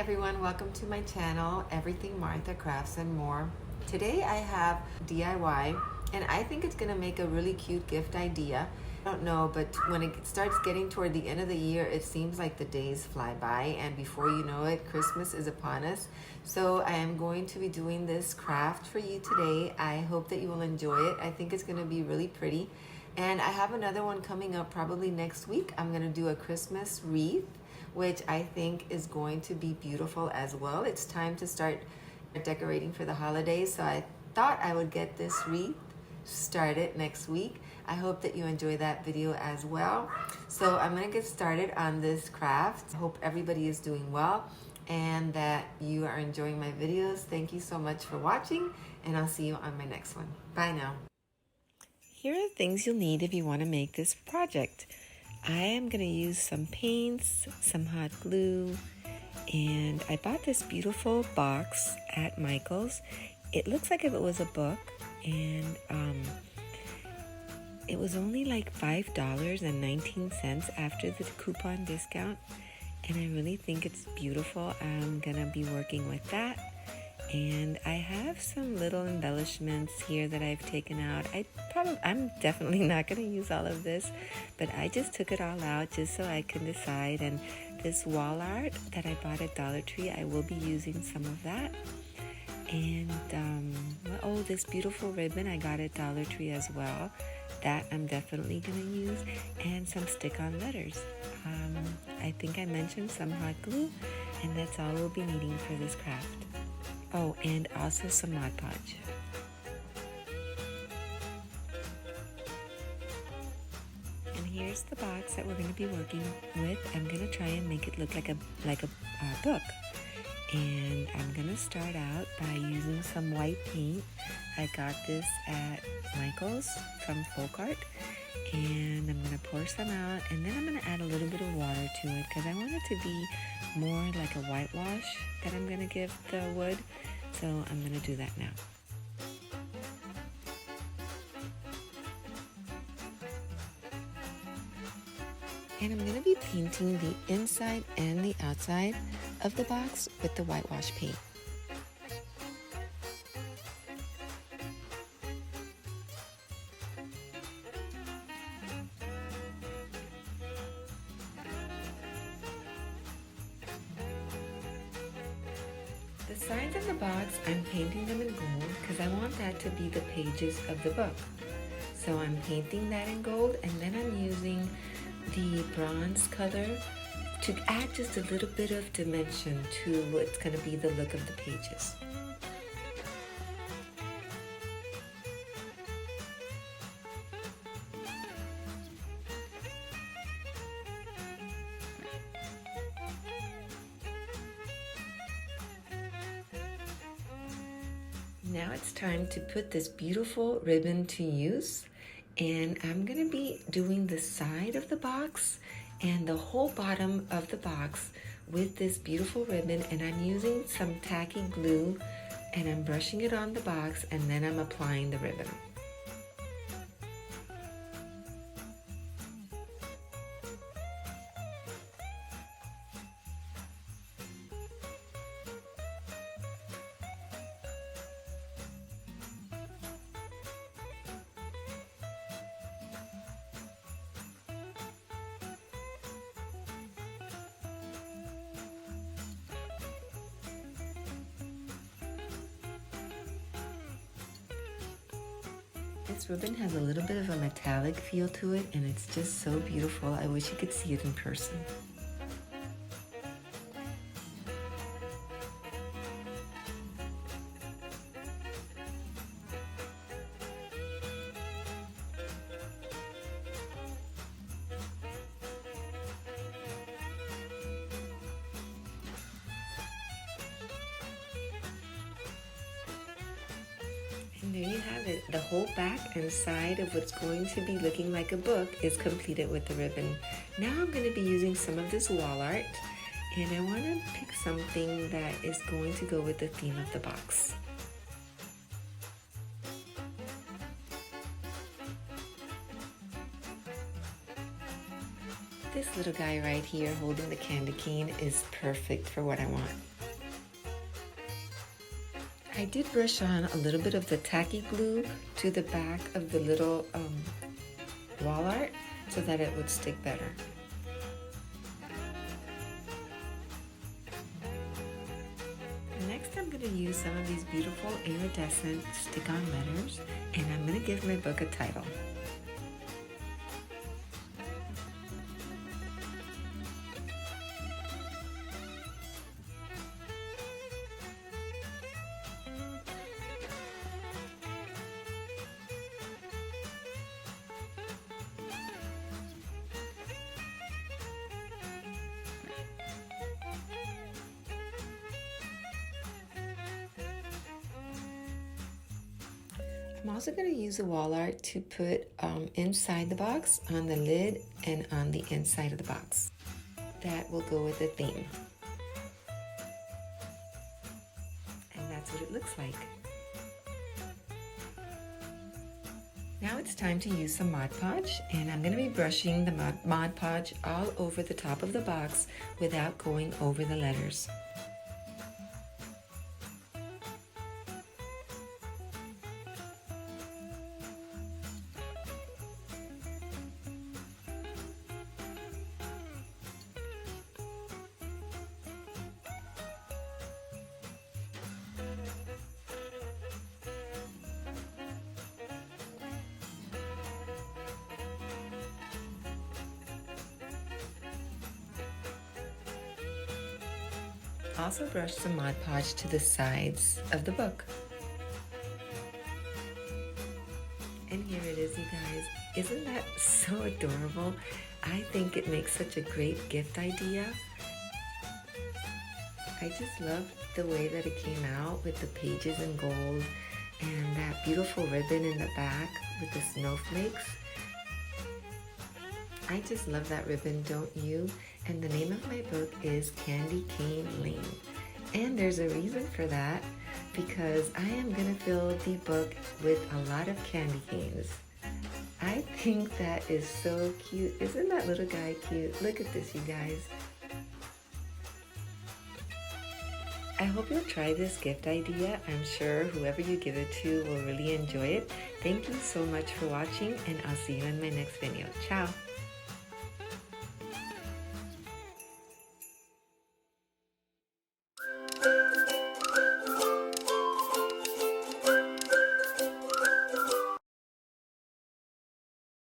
everyone, welcome to my channel, Everything Martha Crafts and More. Today I have DIY and I think it's gonna make a really cute gift idea. I don't know, but when it starts getting toward the end of the year, it seems like the days fly by and before you know it, Christmas is upon us. So I am going to be doing this craft for you today. I hope that you will enjoy it. I think it's gonna be really pretty. And I have another one coming up probably next week. I'm gonna do a Christmas wreath, which I think is going to be beautiful as well. It's time to start decorating for the holidays, so I thought I would get this wreath started next week. I hope that you enjoy that video as well. So I'm gonna get started on this craft. I hope everybody is doing well and that you are enjoying my videos. Thank you so much for watching, and I'll see you on my next one. Bye now. Here are the things you'll need if you want to make this project. I am going to use some paints, some hot glue, and I bought this beautiful box at Michael's. It looks like if it was a book, and it was only like $5.19 after the coupon discount, and I really think it's beautiful. I'm going to be working with that. And I have some little embellishments here that I've taken out. I'm definitely not going to use all of this, but I just took it all out just so I can decide. And this wall art that I bought at Dollar Tree, I will be using some of that. And oh, this beautiful ribbon I got at Dollar Tree as well. That I'm definitely going to use. And some stick-on letters. I think I mentioned some hot glue, and that's all we'll be needing for this craft. Oh, and also some Mod Podge. And here's the box that we're going to be working with. I'm going to try and make it look like a book. And I'm going to start out by using some white paint. I got this at Michael's from Folk Art. And I'm going to pour some out, and then I'm going to add a little bit of water to it because I want it to be more like a whitewash that I'm going to give the wood. So I'm going to do that now. And I'm going to be painting the inside and the outside of the box with the whitewash paint. The sides of the box, I'm painting them in gold because I want that to be the pages of the book. So I'm painting that in gold, and then I'm using the bronze color to add just a little bit of dimension to what's going to be the look of the pages. Now it's time to put this beautiful ribbon to use, and I'm going to be doing the side of the box and the whole bottom of the box with this beautiful ribbon, and I'm using some tacky glue and I'm brushing it on the box, and then I'm applying the ribbon. This ribbon has a little bit of a metallic feel to it, and it's just so beautiful. I wish you could see it in person. And there you have it. The whole back and side of what's going to be looking like a book is completed with the ribbon. Now I'm going to be using some of this wall art, and I want to pick something that is going to go with the theme of the box. This little guy right here holding the candy cane is perfect for what I want. I did brush on a little bit of the tacky glue to the back of the little wall art so that it would stick better. Next, I'm going to use some of these beautiful iridescent stick-on letters, and I'm going to give my book a title. I'm also going to use the wall art to put inside the box, on the lid, and on the inside of the box. That will go with the theme. And that's what it looks like. Now it's time to use some Mod Podge, and I'm going to be brushing the Mod Podge all over the top of the box without going over the letters. Also brush some Mod Podge to the sides of the book. And here it is, you guys. Isn't that so adorable? I think it makes such a great gift idea. I just love the way that it came out with the pages in gold and that beautiful ribbon in the back with the snowflakes. I just love that ribbon, don't you? And the name of my book is Candy Cane Lane. And there's a reason for that, because I am gonna fill the book with a lot of candy canes. I think that is so cute. Isn't that little guy cute? Look at this, you guys. I hope you'll try this gift idea. I'm sure whoever you give it to will really enjoy it. Thank you so much for watching, and I'll see you in my next video. Ciao!